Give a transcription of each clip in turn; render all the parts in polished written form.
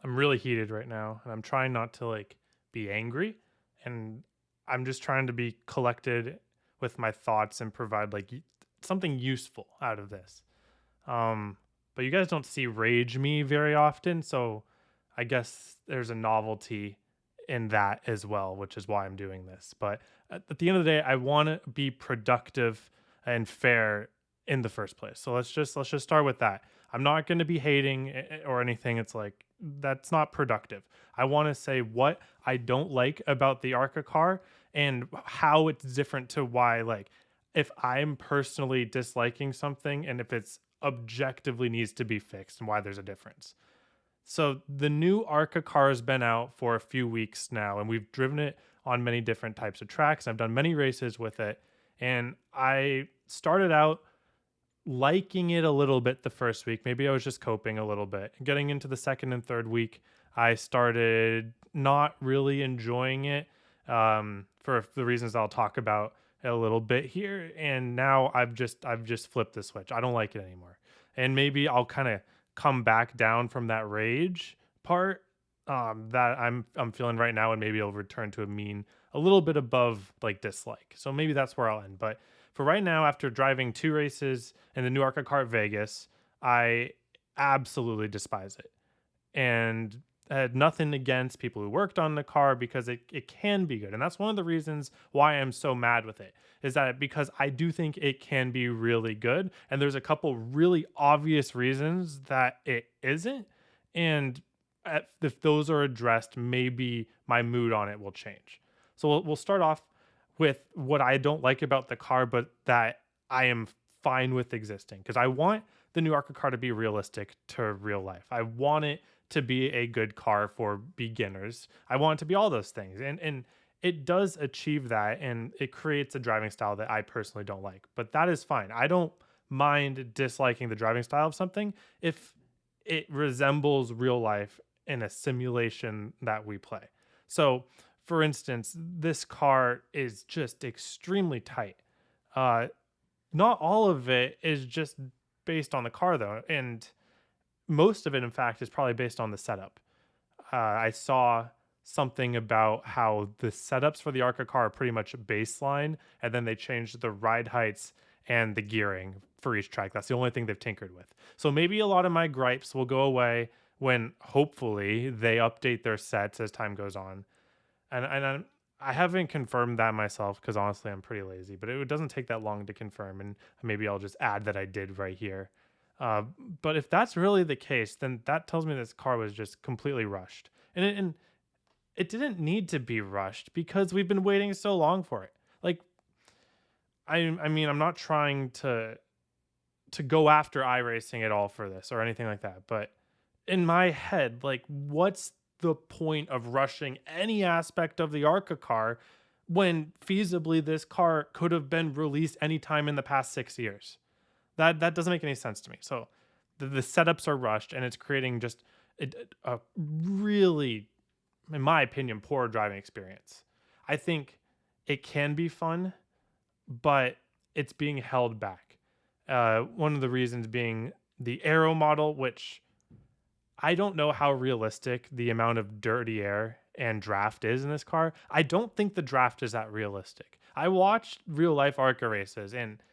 I'm really heated right now, and I'm trying not to like be angry, and I'm just trying to be collected with my thoughts and provide like something useful out of this. Um, but you guys don't see rage me very often, so I guess there's a novelty in that as well, which is why I'm doing this. But at the end of the day, I want to be productive and fair in the first place. So let's just start with that. I'm not going to be hating or anything. It's like that's not productive. I want to say what I don't like about the Arca car and how it's different to why like if I'm personally disliking something and if it's objectively needs to be fixed and why there's a difference. So the new Arca car has been out for a few weeks now, and we've driven it on many different types of tracks. I've done many races with it, and I started out liking it a little bit the first week. Maybe I was just coping a little bit. Getting into the second and third week, I started not really enjoying it for the reasons I'll talk about a little bit here. And now I've just flipped the switch. I don't like it anymore. And maybe I'll kind of come back down from that rage part that I'm feeling right now, and maybe I'll return to a mean a little bit above like dislike. So maybe that's where I'll end. But for right now, after driving two races in the new Arca Car at Vegas, I absolutely despise it. And I had nothing against people who worked on the car because it can be good. And that's one of the reasons why I'm so mad with it is that because I do think it can be really good. And there's a couple really obvious reasons that it isn't. And if those are addressed, maybe my mood on it will change. So we'll start off with what I don't like about the car, but that I am fine with existing because I want the new Arca car to be realistic to real life. I want it to be a good car for beginners. I want it to be all those things. And it does achieve that and it creates a driving style that I personally don't like. But that is fine. I don't mind disliking the driving style of something if it resembles real life in a simulation that we play. So, for instance, this car is just extremely tight. Uh, Not all of it is just based on the car, though. And most of it, in fact, is probably based on the setup. I saw something about how the setups for the Arca car are pretty much baseline, and then they changed the ride heights and the gearing for each track. That's the only thing they've tinkered with. So maybe a lot of my gripes will go away when hopefully they update their sets as time goes on. I haven't confirmed that myself because honestly I'm pretty lazy, but it doesn't take that long to confirm, and maybe I'll just add that I did right here. Uh, but if that's really the case, then that tells me this car was just completely rushed, and it didn't need to be rushed because we've been waiting so long for it. Like I mean I'm not trying to go after iRacing at all for this or anything like that, but in my head, like what's the point of rushing any aspect of the Arca car when feasibly this car could have been released anytime in the past 6 years? That doesn't make any sense to me. So the setups are rushed, and it's creating just a really, in my opinion, poor driving experience. I think it can be fun, but it's being held back. One of the reasons being the aero model, which I don't know how realistic the amount of dirty air and draft is in this car. I don't think the draft is that realistic. I watched real life ARCA races and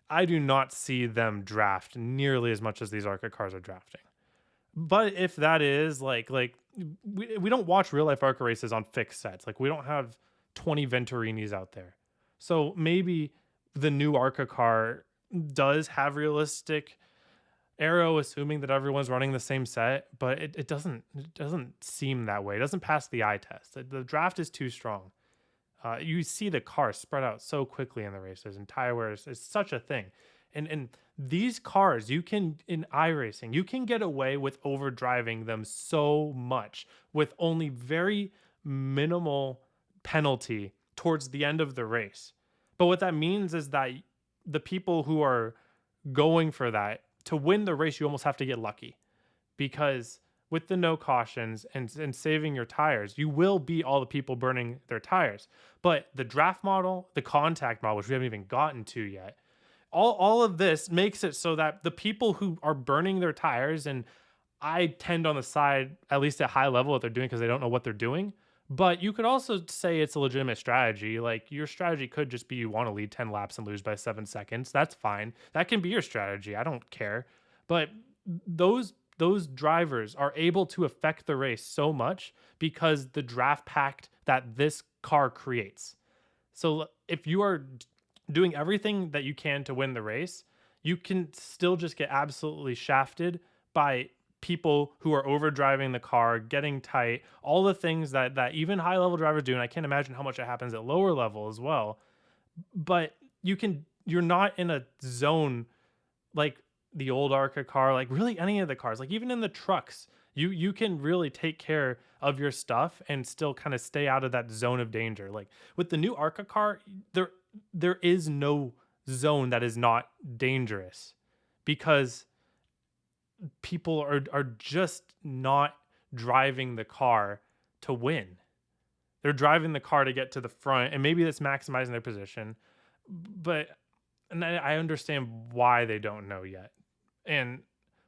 I do not see them draft nearly as much as these ARCA cars are drafting. But if that is we don't watch real life ARCA races on fixed sets. Like we don't have 20 Venturinis out there. So maybe the new ARCA car does have realistic Arrow, assuming that everyone's running the same set, but it doesn't seem that way. It doesn't pass the eye test. The draft is too strong. You see the cars spread out so quickly in the races, and tire wear is such a thing. And these cars, you can in iRacing, you can get away with overdriving them so much with only very minimal penalty towards the end of the race. But what that means is that the people who are going for that to win the race, you almost have to get lucky because with the no cautions and saving your tires, you will beat all the people burning their tires. But the draft model, the contact model, which we haven't even gotten to yet, all of this makes it so that the people who are burning their tires and I tend on the side, at least at high level, what they're doing because they don't know what they're doing. But you could also say it's a legitimate strategy. Like your strategy could just be you want to lead 10 laps and lose by 7 seconds. That's fine. That can be your strategy. I don't care. But those drivers are able to affect the race so much because the draft pact that this car creates. So if you are doing everything that you can to win the race, you can still just get absolutely shafted by people who are overdriving the car, getting tight, all the things that even high level drivers do. And I can't imagine how much it happens at lower level as well. But you're not in a zone like the old Arca car, like really any of the cars, like even in the trucks, you can really take care of your stuff and still kind of stay out of that zone of danger. Like with the new Arca car, there is no zone that is not dangerous because people are just not driving the car to win. They're driving the car to get to the front, and maybe that's maximizing their position. But and I understand why they don't know yet. And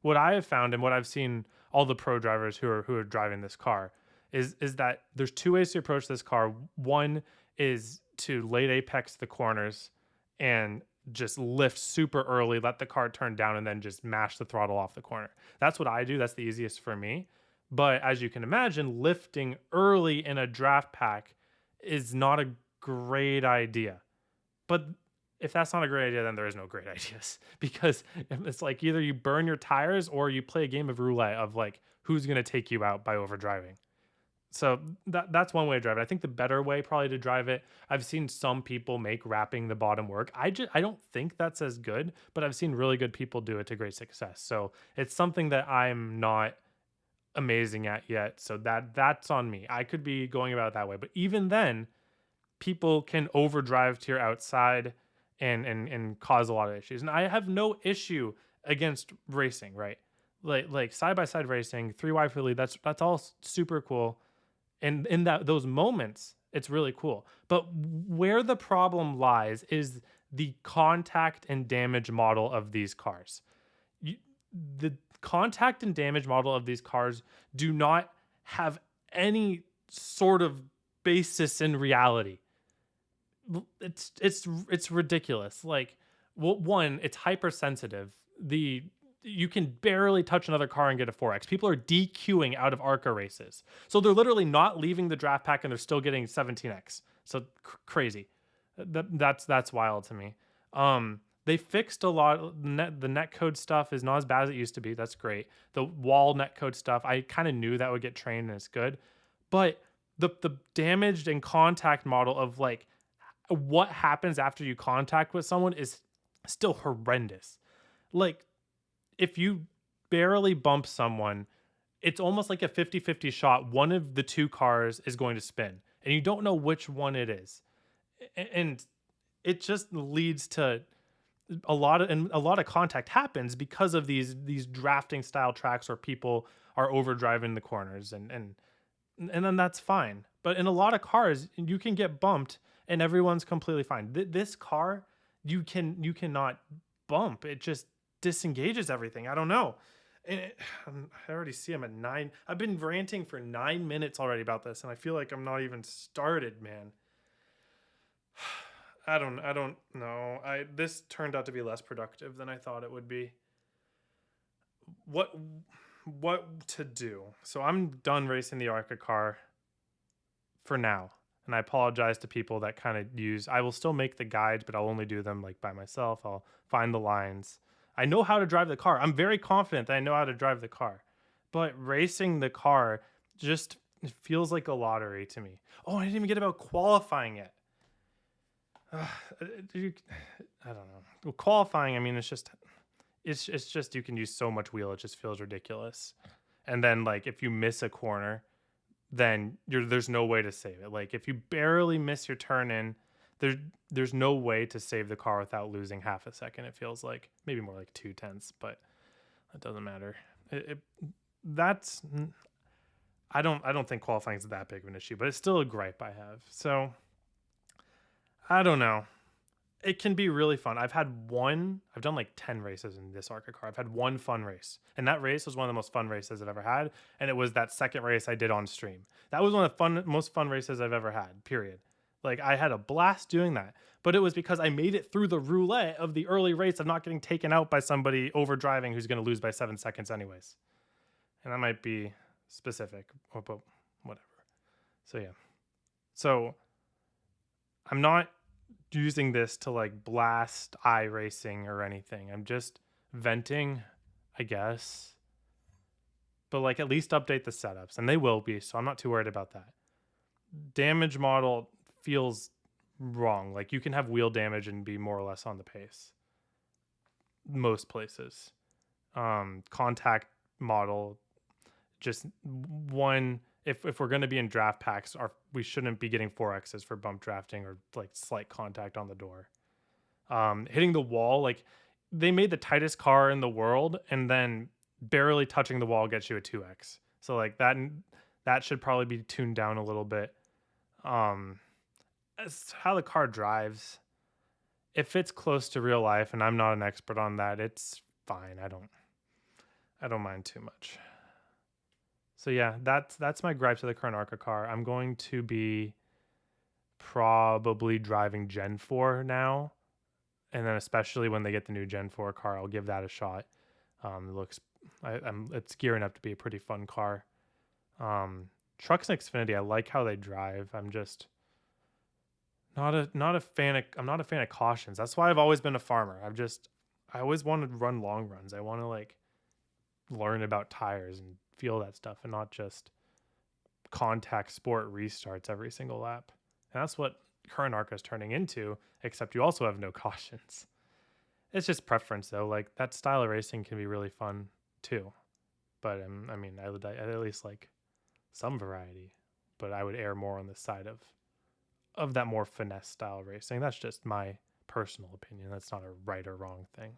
what I have found and what I've seen all the pro drivers who are driving this car is that there's two ways to approach this car. One is to late apex the corners and just lift super early, let the car turn down, and then just mash the throttle off the corner. That's what I do. That's the easiest for me. But as you can imagine, lifting early in a draft pack is not a great idea. But if that's not a great idea, then there is no great ideas because it's like either you burn your tires or you play a game of roulette of like who's going to take you out by overdriving. So that's one way to drive it. I think the better way probably to drive it, I've seen some people make wrapping the bottom work. I don't think that's as good, but I've seen really good people do it to great success. So it's something that I'm not amazing at yet. So that's on me. I could be going about it that way. But even then, people can overdrive to your outside and cause a lot of issues. And I have no issue against racing, right? Like side by side racing, three wide for lead. That's all super cool. And in those moments, it's really cool. But where the problem lies is the contact and damage model of these cars. The contact and damage model of these cars do not have any sort of basis in reality. It's ridiculous. Like, well, one, it's hypersensitive. You can barely touch another car and get a 4x. People are DQing out of ARCA races, so they're literally not leaving the draft pack and they're still getting 17x. So crazy. That's wild to me. They fixed a lot. The netcode stuff is not as bad as it used to be. That's great. The wall netcode stuff, I kind of knew that would get trained and it's good, but the damaged and contact model of like what happens after you contact with someone is still horrendous. Like if you barely bump someone, it's almost like a 50-50 shot. One of the two cars is going to spin and you don't know which one it is. And it just leads to a lot of contact happens because of these drafting style tracks where people are overdriving the corners and then that's fine. But in a lot of cars, you can get bumped and everyone's completely fine. This car, you cannot bump. It just disengages everything. I don't know. And I already see I'm at 9. I've been ranting for 9 minutes already about this, and I feel like I'm not even started, man. I don't know. This turned out to be less productive than I thought it would be. What to do? So I'm done racing the Arca car for now. And I apologize to people that kind of I will still make the guides, but I'll only do them like by myself. I'll find the lines. I know how to drive the car. I'm very confident that I know how to drive the car. But racing the car just feels like a lottery to me. Oh, I didn't even get about qualifying it. I don't know. Well, qualifying, I mean, it's just you can use so much wheel. It just feels ridiculous. And then like if you miss a corner, then there's no way to save it. Like if you barely miss your turn in, there's no way to save the car without losing half a second. It feels like maybe more like 0.2, but that doesn't matter. I don't think qualifying is that big of an issue, but it's still a gripe I have. So I don't know. It can be really fun. I've done like 10 races in this Arca car. I've had one fun race. And that race was one of the most fun races I've ever had. And it was that second race I did on stream. That was one of the most fun races I've ever had, period. Like I had a blast doing that. But it was because I made it through the roulette of the early race of not getting taken out by somebody over driving who's going to lose by 7 seconds anyways. And that might be specific, but whatever. So yeah. So I'm not using this to like blast iRacing or anything. I'm just venting, I guess. But like at least update the setups, and they will be, so I'm not too worried about that. Damage model feels wrong. Like you can have wheel damage and be more or less on the pace. Most places. Contact model, just one. If we're going to be in draft packs, we shouldn't be getting 4Xs for bump drafting or like slight contact on the door. Hitting the wall, like they made the tightest car in the world, and then barely touching the wall gets you a 2X. So like that should probably be tuned down a little bit. As how the car drives, if it's close to real life, and I'm not an expert on that, it's fine. I don't mind too much. So yeah, that's my gripes with the current Arca car. I'm going to be probably driving Gen 4 now. And then especially when they get the new Gen 4 car, I'll give that a shot. It's gearing up to be a pretty fun car. Trucks and Xfinity, I like how they drive. I'm just not a fan of cautions. That's why I've always been a farmer. I always wanted to run long runs. I want to like learn about tires and feel that stuff and not just contact sport restarts every single lap. And that's what current Arca is turning into, except you also have no cautions. It's just preference though. Like that style of racing can be really fun too. But I mean, I at least like some variety, but I would err more on the side of that more finesse style racing. That's just my personal opinion. That's not a right or wrong thing.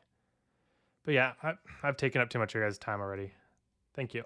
But yeah, I've taken up too much of your guys' time already. Thank you.